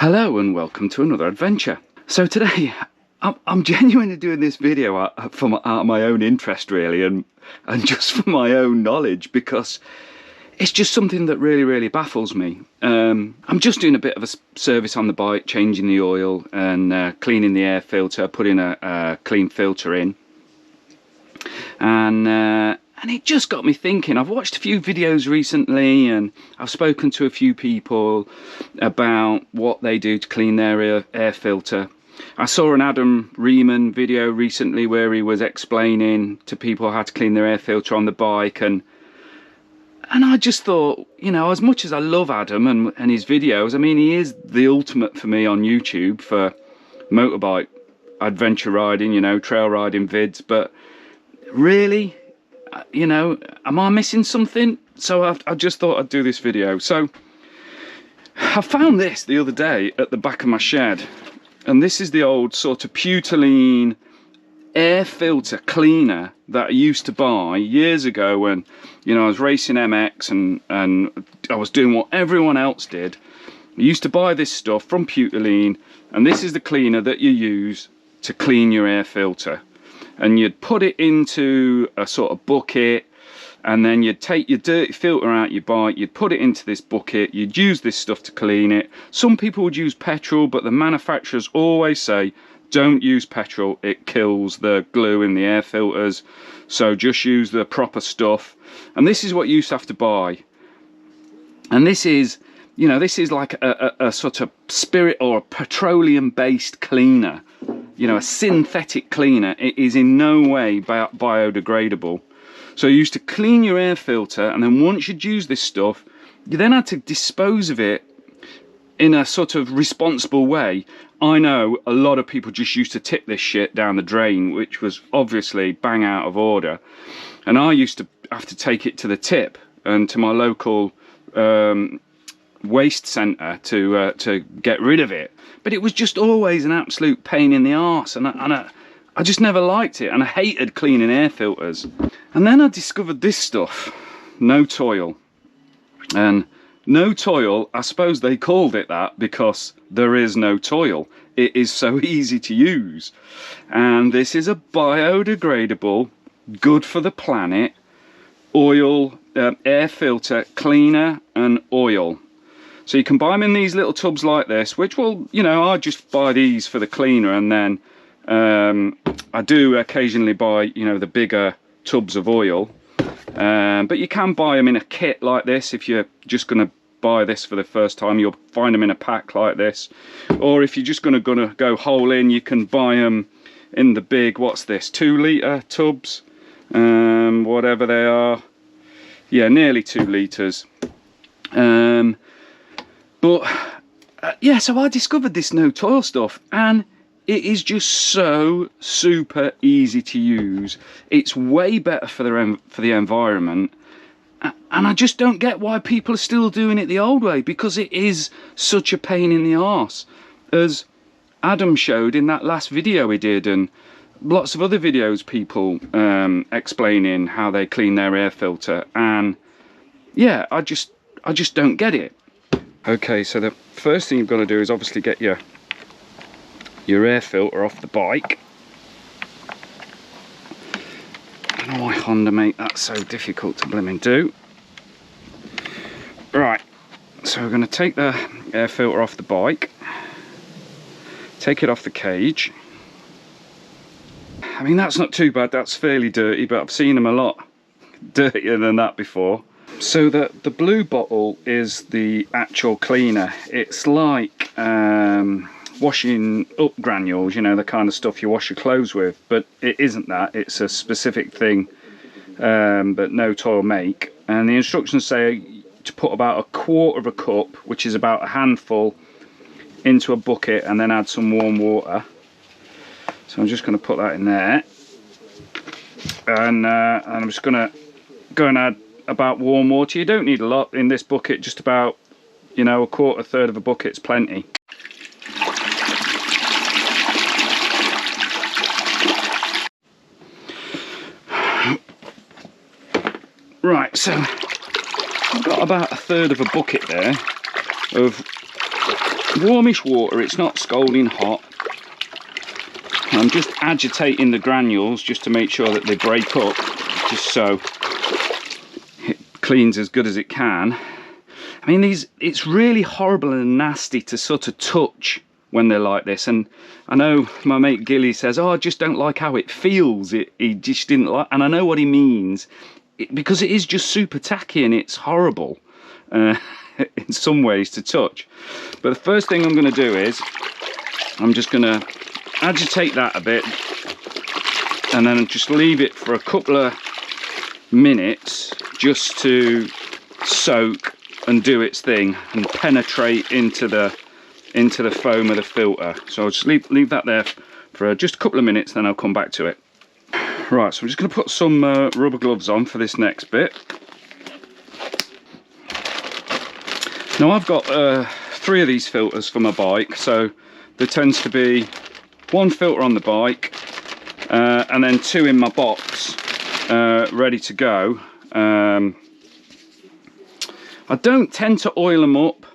Hello and welcome to another adventure. So today I'm genuinely doing this video out of my own interest really, and just for my own knowledge, because it's just something that really baffles me. I'm just doing a bit of a service on the bike, changing the oil and cleaning the air filter, putting a clean filter in, and it just got me thinking. I've watched a few videos recently and I've spoken to a few people about what they do to clean their air filter. I saw an Adam Riemann video recently where he was explaining to people how to clean their air filter on the bike, and I just thought, you know, as much as I love Adam and his videos, I mean, he is the ultimate for me on YouTube for motorbike adventure riding, you know, trail riding vids, but really, you know, am I missing something? So I just thought I'd do this video. So I found this the other day at the back of my shed, and this is the old sort of Pewterline air filter cleaner that I used to buy years ago when, you know, I was racing MX and I was doing what everyone else did. I used to buy this stuff from Pewterline, and this is the cleaner that you use to clean your air filter. And you'd put it into a sort of bucket, and then you'd take your dirty filter out your bike, you'd put it into this bucket, you'd use this stuff to clean it. Some people would use petrol, but the manufacturers always say don't use petrol, it kills the glue in the air filters, so just use the proper stuff. And this is what you used to have to buy, and this is, you know, this is like a sort of spirit or a petroleum based cleaner, you know, a synthetic cleaner. It is in no way biodegradable. So you used to clean your air filter, and then once you'd used this stuff, you then had to dispose of it in a sort of responsible way. I know a lot of people just used to tip this shit down the drain, which was obviously bang out of order. And I used to have to take it to the tip and to my local waste centre to get rid of it. But it was just always an absolute pain in the arse, and I just never liked it, and I hated cleaning air filters. And then I discovered this stuff, No Toil. And No Toil, I suppose they called it that because there is no toil. It is so easy to use. And this is a biodegradable, good for the planet, oil, air filter cleaner and oil. So you can buy them in these little tubs like this, which will, you know, I just buy these for the cleaner, and then I do occasionally buy, you know, the bigger tubs of oil. But you can buy them in a kit like this. If you're just going to buy this for the first time, you'll find them in a pack like this. Or if you're just going to go whole in, you can buy them in the big, what's this, 2 litre tubs, whatever they are. Yeah, nearly 2 litres. But yeah, so I discovered this No Toil stuff, and it is just so super easy to use. It's way better for the environment, and I just don't get why people are still doing it the old way, because it is such a pain in the arse, as Adam showed in that last video he did, and lots of other videos, people explaining how they clean their air filter. And yeah, I just don't get it. Okay, so the first thing you've got to do is obviously get your air filter off the bike. I don't know why Honda make that so difficult to blimmin' do. Right, so we're going to take the air filter off the bike, take it off the cage. I mean, that's not too bad, that's fairly dirty, but I've seen them a lot dirtier than that before. So the blue bottle is the actual cleaner. It's like washing up granules, you know, the kind of stuff you wash your clothes with, but it isn't that. It's a specific thing that No Toil make, and the instructions say to put about 1/4 of a cup, which is about a handful, into a bucket, and then add some warm water. So I'm just going to put that in there, and I'm just going to go and add about warm water. You don't need a lot in this bucket, just about, you know, 1/4, 1/3 of a bucket's plenty. Right, so I've got about 1/3 of a bucket there of warmish water, it's not scalding hot. I'm just agitating the granules just to make sure that they break up, just so it cleans as good as it can. I mean, it's really horrible and nasty to sort of touch when they're like this, and I know my mate Gilly says, oh, I just don't like how it feels. He just didn't like, and I know what he means, because it is just super tacky and it's horrible in some ways to touch. But the first thing I'm going to do is I'm just going to agitate that a bit and then just leave it for a couple of minutes just to soak and do its thing and penetrate into the foam of the filter. So I'll just leave that there for just a couple of minutes, then I'll come back to it. Right, so I'm just going to put some rubber gloves on for this next bit. Now I've got 3 of these filters for my bike, so there tends to be 1 filter on the bike and then 2 in my box ready to go. I don't tend to oil them up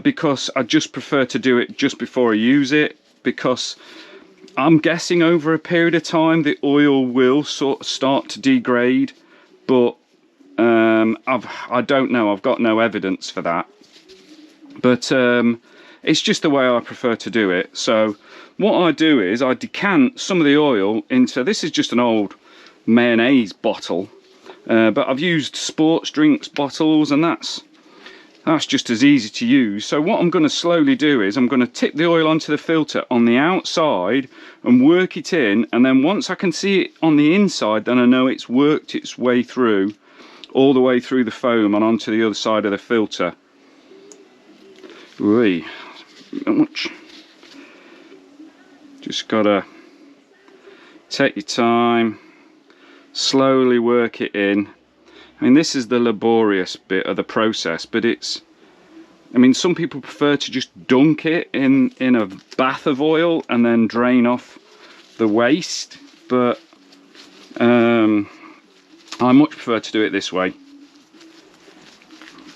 because I just prefer to do it just before I use it, because I'm guessing over a period of time the oil will sort of start to degrade, but I don't know, I've got no evidence for that. But it's just the way I prefer to do it. So what I do is I decant some of the oil into, this is just an old mayonnaise bottle, but I've used sports drinks bottles, and that's just as easy to use. So what I'm going to slowly do is I'm going to tip the oil onto the filter on the outside and work it in, and then once I can see it on the inside, then I know it's worked its way through, all the way through the foam and onto the other side of the filter. Ooh, not much. Just gotta take your time, slowly work it in. I mean, this is the laborious bit of the process, but it's, I mean, some people prefer to just dunk it in a bath of oil and then drain off the waste, but I much prefer to do it this way.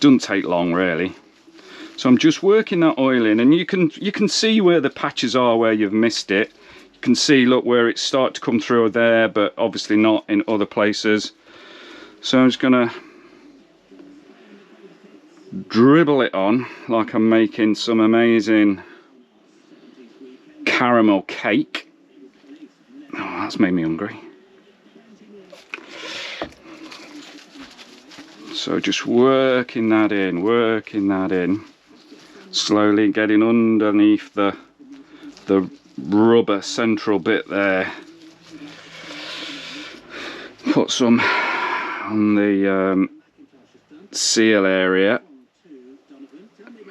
Doesn't take long really. So I'm just working that oil in, and you can see where the patches are where you've missed it. You can see, look, where it's started to come through there, but obviously not in other places. So I'm just gonna dribble it on like I'm making some amazing caramel cake. Oh, that's made me hungry. So just working that in, slowly getting underneath the rubber central bit there. Put some on the seal area.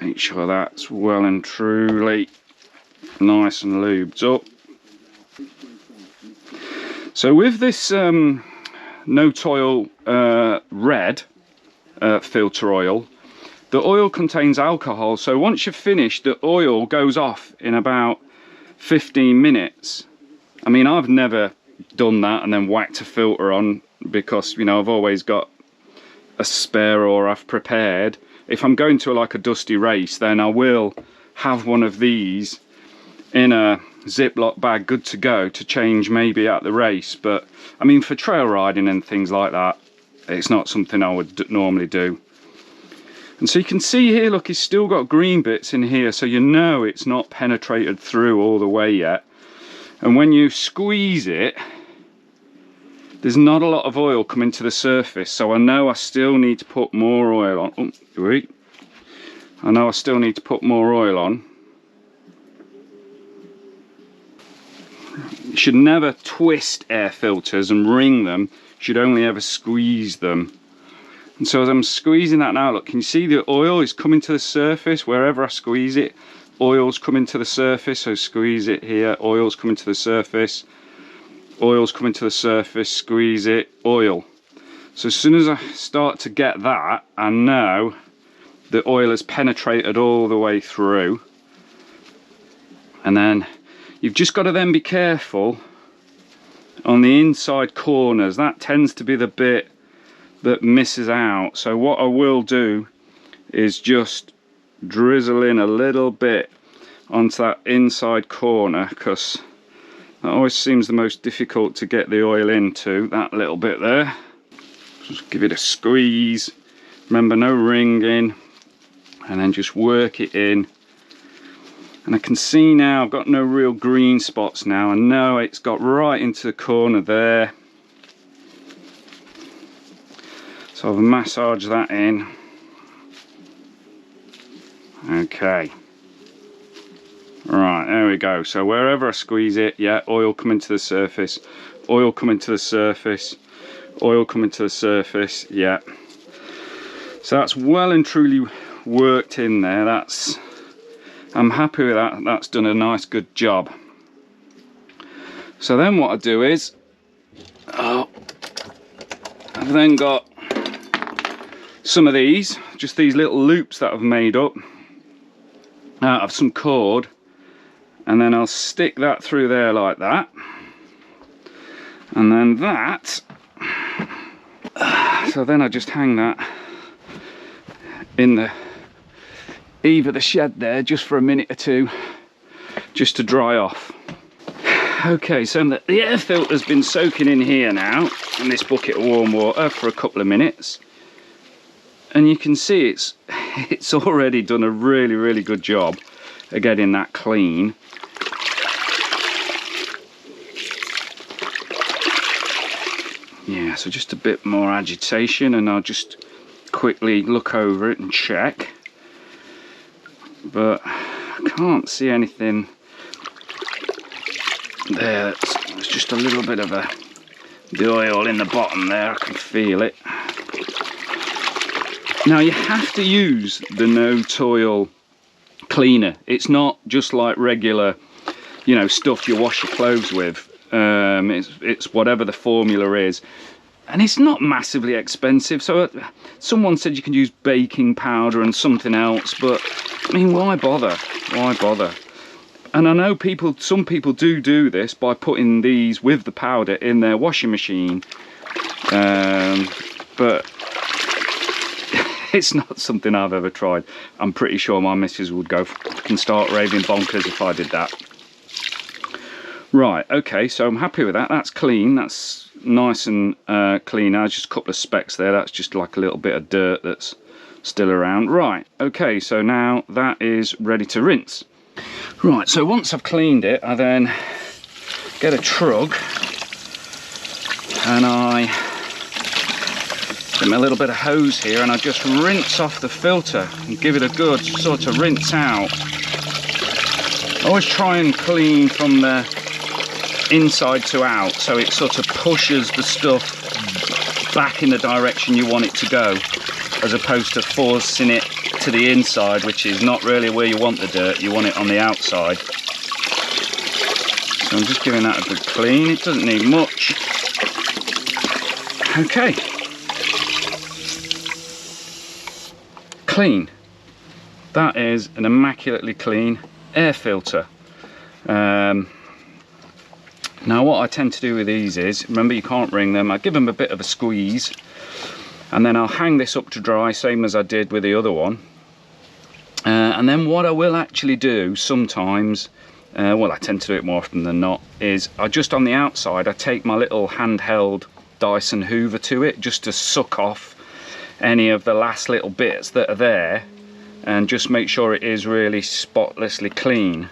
Make sure that's well and truly nice and lubed up. So with this No Toil red filter oil, the oil contains alcohol, so once you've finished, the oil goes off in about 15 minutes. I mean, I've never done that and then whacked a filter on, because, you know, I've always got a spare, or I've prepared. If I'm going to like a dusty race, then I will have one of these in a Ziploc bag good to go to change maybe at the race. But I mean, for trail riding and things like that, it's not something I would normally do. And so you can see here, look, it's still got green bits in here, so you know it's not penetrated through all the way yet. And when you squeeze it, there's not a lot of oil coming to the surface, so I know I still need to put more oil on. Oh, wait. I know I still need to put more oil on. You should never twist air filters and wring them. You should only ever squeeze them. And so as I'm squeezing that now, look, can you see the oil is coming to the surface? Wherever I squeeze it, oil's coming to the surface. So squeeze it here, oil's coming to the surface. Oil's coming to the surface, squeeze it, oil. So as soon as I start to get that, I know the oil has penetrated all the way through. And then you've just got to then be careful on the inside corners. That tends to be the bit that misses out. So what I will do is just drizzle in a little bit onto that inside corner, because that always seems the most difficult to get the oil into, that little bit there. Just give it a squeeze. Remember, no wringing, and then just work it in. And I can see now I've got no real green spots now. I know it's got right into the corner there. So I'll massage that in. Okay. Right, there we go. So wherever I squeeze it, yeah, oil coming to the surface, oil coming to the surface, oil coming to the surface, yeah. So that's well and truly worked in there. I'm happy with that. That's done a nice good job. So then what I do is, I've then got some of these, just these little loops that I've made up out of some cord, and then I'll stick that through there like that, and then that, so then I just hang that in the eave of the shed there just for a minute or two, just to dry off. Okay, so the air filter's been soaking in here now in this bucket of warm water for a couple of minutes, and you can see it's already done a really good job of getting that clean. Yeah, so just a bit more agitation, and I'll just quickly look over it and check, but I can't see anything there. There's just a little bit of the oil in the bottom there. I can feel it. Now you have to use the No Toil cleaner. It's not just like regular, you know, stuff you wash your clothes with. It's whatever the formula is, and it's not massively expensive. So someone said you can use baking powder and something else, but I mean, why bother? Why bother? And I know some people do this by putting these with the powder in their washing machine, but it's not something I've ever tried. I'm pretty sure my missus would go and start raving bonkers if I did that. Right, okay, so I'm happy with that. That's clean, that's nice and clean. Now, just a couple of specks there. That's just like a little bit of dirt that's still around. Right, okay, so now that is ready to rinse. Right, so once I've cleaned it, I then get a trug and I get a little bit of hose here, and I just rinse off the filter and give it a good sort of rinse out. I always try and clean from the inside to out, so it sort of pushes the stuff back in the direction you want it to go, as opposed to forcing it to the inside, which is not really where you want the dirt. You want it on the outside. So I'm just giving that a good clean. It doesn't need much. Okay. Clean. That is an immaculately clean air filter. Now what I tend to do with these is, remember you can't wring them, I give them a bit of a squeeze, and then I'll hang this up to dry, same as I did with the other one. And then what I will actually do sometimes, well, I tend to do it more often than not, is just on the outside I take my little handheld Dyson Hoover to it, just to suck off any of the last little bits that are there, and just make sure it is really spotlessly clean.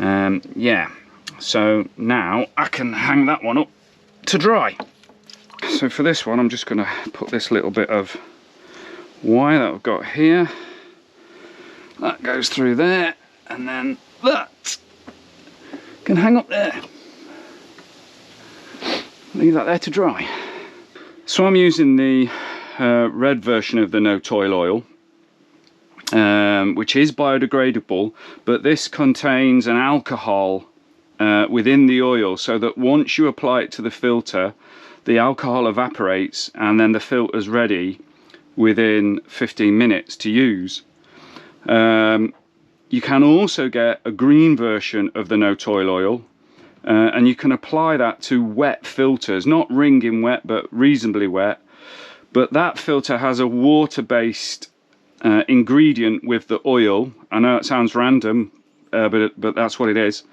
Yeah, so now I can hang that one up to dry. So for this one I'm just going to put this little bit of wire that I've got here, that goes through there, and then that can hang up there. Leave that there to dry. So I'm using the red version of the No Toil oil, which is biodegradable, but this contains an alcohol within the oil, so that once you apply it to the filter, the alcohol evaporates and then the filter's ready within 15 minutes to use. You can also get a green version of the No Toil oil, and you can apply that to wet filters, not wringing wet but reasonably wet. But that filter has a water-based ingredient with the oil. I know it sounds random, but that's what it is.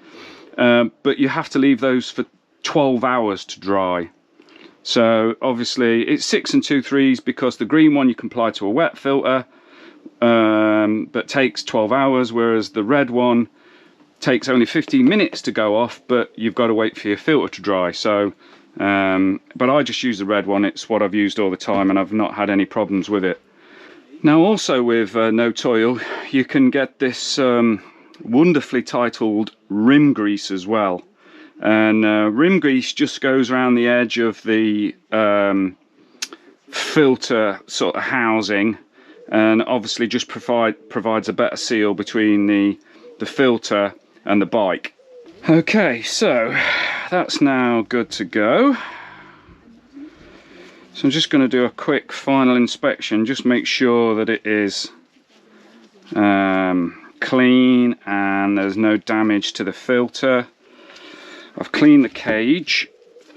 But you have to leave those for 12 hours to dry. So obviously it's 6 2/3 because the green one you can apply to a wet filter, but takes 12 hours, whereas the red one takes only 15 minutes to go off, but you've got to wait for your filter to dry. So but I just use the red one. It's what I've used all the time and I've not had any problems with it. Now also with No Toil, you can get this wonderfully titled rim grease as well. And rim grease just goes around the edge of the filter sort of housing, and obviously just provides a better seal between the filter and the bike. Okay, so that's now good to go. So I'm just going to do a quick final inspection, just make sure that it is clean and there's no damage to the filter. I've cleaned the cage,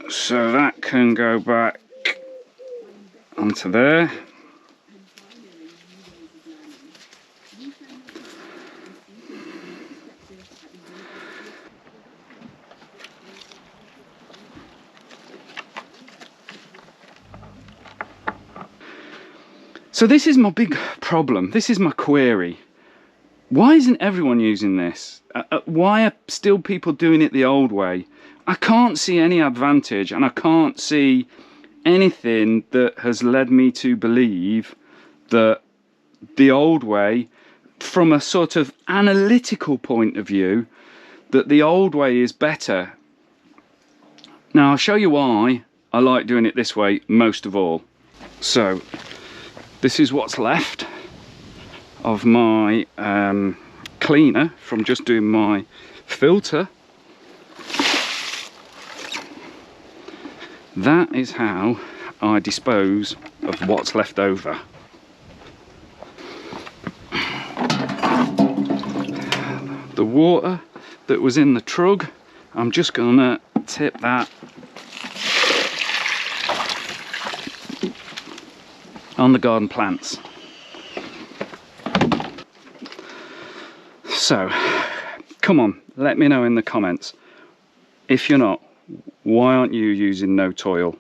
so that can go back onto there. So this is my big problem, this is my query. Why isn't everyone using this? Why are still people doing it the old way? I can't see any advantage, and I can't see anything that has led me to believe that the old way, from a sort of analytical point of view, that the old way is better. Now I'll show you why I like doing it this way most of all. So this is what's left of my cleaner from just doing my filter. That is how I dispose of what's left over. The water that was in the trug, I'm just gonna tip that on the garden plants. So, come on, let me know in the comments. If you're not, why aren't you using No Toil?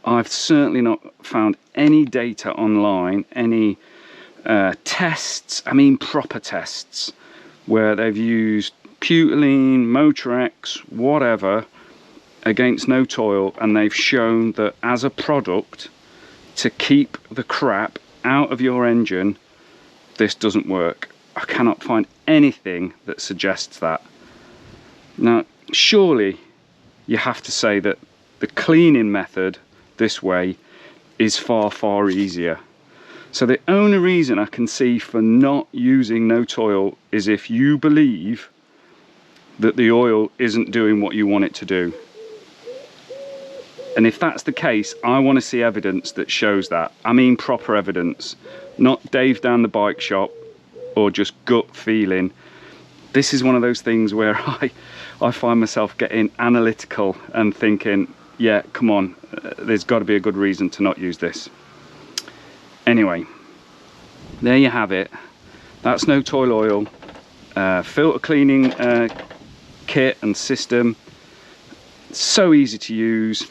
I've certainly not found any data online, any tests, I mean proper tests, where they've used Butylene, Motorex, whatever, against No Toil, and they've shown that as a product, to keep the crap out of your engine, this doesn't work. I cannot find anything that suggests that. Now, surely you have to say that the cleaning method this way is far, far easier. So the only reason I can see for not using No Toil is if you believe that the oil isn't doing what you want it to do. And if that's the case, I want to see evidence that shows that. I mean proper evidence, not Dave down the bike shop or just gut feeling. This is one of those things where I find myself getting analytical and thinking, yeah, come on, there's got to be a good reason to not use this. Anyway, there you have it. That's No Toil oil, filter cleaning kit and system. So easy to use.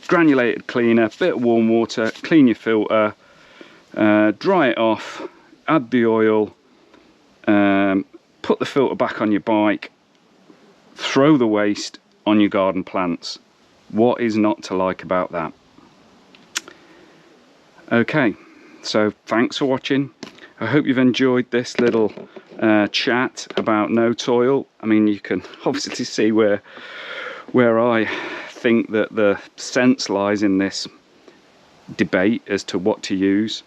Granulated cleaner, bit of warm water, clean your filter, dry it off, add the oil, put the filter back on your bike, throw the waste on your garden plants. What is not to like about that? Okay, so thanks for watching. I hope you've enjoyed this little chat about No Toil. I mean, you can obviously see where I think that the sense lies in this debate as to what to use,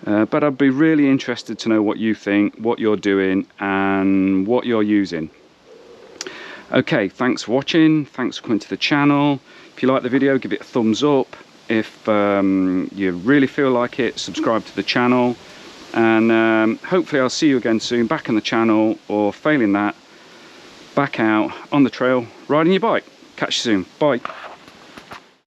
but I'd be really interested to know what you think, what you're doing and what you're using. Okay, thanks for watching, thanks for coming to the channel. If you like the video, give it a thumbs up. If you really feel like it, subscribe to the channel, and hopefully I'll see you again soon back on the channel, or failing that, back out on the trail riding your bike. Catch you soon. Bye.